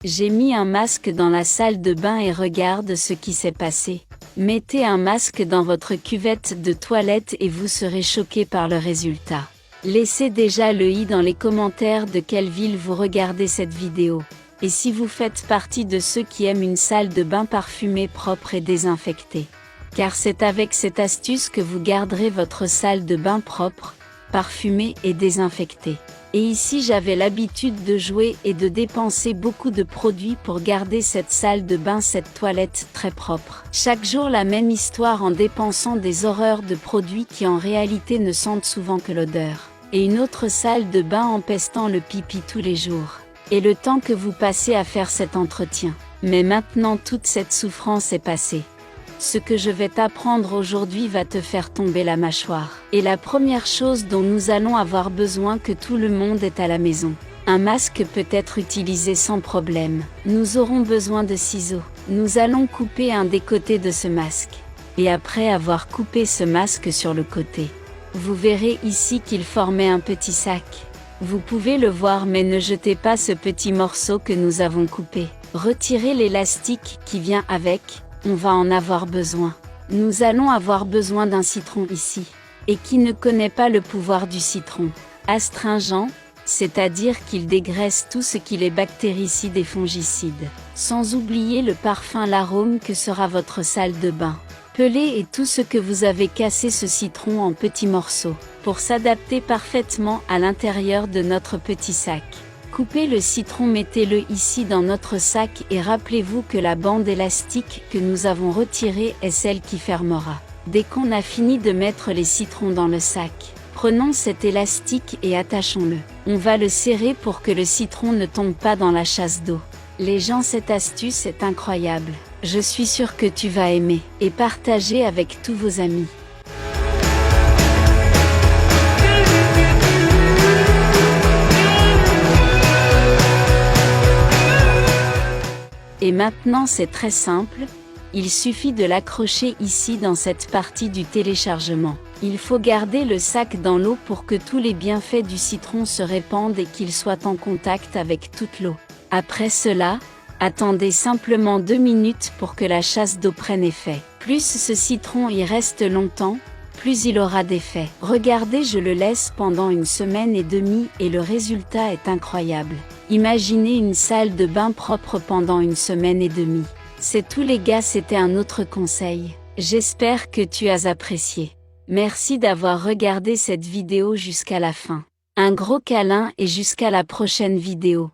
J'ai mis un masque dans la salle de bain et regarde ce qui s'est passé. Mettez un masque dans votre cuvette de toilette et vous serez choqué par le résultat. Laissez déjà le i dans les commentaires de quelle ville vous regardez cette vidéo. Et si vous faites partie de ceux qui aiment une salle de bain parfumée, propre et désinfectée. Car c'est avec cette astuce que vous garderez votre salle de bain propre, parfumée et désinfectée. Et ici j'avais l'habitude de jouer et de dépenser beaucoup de produits pour garder cette salle de bain, cette toilette très propre. Chaque jour la même histoire en dépensant des horreurs de produits qui en réalité ne sentent souvent que l'odeur. Et une autre salle de bain empestant le pipi tous les jours. Et le temps que vous passez à faire cet entretien. Mais maintenant toute cette souffrance est passée. Ce que je vais t'apprendre aujourd'hui va te faire tomber la mâchoire. Et la première chose dont nous allons avoir besoin que tout le monde ait à la maison. Un masque peut être utilisé sans problème. Nous aurons besoin de ciseaux. Nous allons couper un des côtés de ce masque. Et après avoir coupé ce masque sur le côté, vous verrez ici qu'il formait un petit sac. Vous pouvez le voir, mais ne jetez pas ce petit morceau que nous avons coupé. Retirez l'élastique qui vient avec. On va en avoir besoin. Nous allons avoir besoin d'un citron ici. Et qui ne connaît pas le pouvoir du citron? Astringent, c'est-à-dire qu'il dégraisse tout ce qui est bactéricide et fongicide. Sans oublier le parfum, l'arôme que sera votre salle de bain. Pelez et tout ce que vous avez cassé ce citron en petits morceaux, pour s'adapter parfaitement à l'intérieur de notre petit sac. Coupez le citron, mettez-le ici dans notre sac et rappelez-vous que la bande élastique que nous avons retirée est celle qui fermera. Dès qu'on a fini de mettre les citrons dans le sac, prenons cet élastique et attachons-le. On va le serrer pour que le citron ne tombe pas dans la chasse d'eau. Les gens, cette astuce est incroyable. Je suis sûre que tu vas aimer et partager avec tous vos amis. Et maintenant c'est très simple, il suffit de l'accrocher ici dans cette partie du téléchargement. Il faut garder le sac dans l'eau pour que tous les bienfaits du citron se répandent et qu'il soit en contact avec toute l'eau. Après cela, attendez simplement 2 minutes pour que la chasse d'eau prenne effet. Plus ce citron y reste longtemps, plus il aura d'effet. Regardez, je le laisse pendant 1 semaine et demie et le résultat est incroyable. Imaginez une salle de bain propre pendant 1 semaine et demie. C'est tout les gars, c'était un autre conseil. J'espère que tu as apprécié. Merci d'avoir regardé cette vidéo jusqu'à la fin. Un gros câlin et jusqu'à la prochaine vidéo.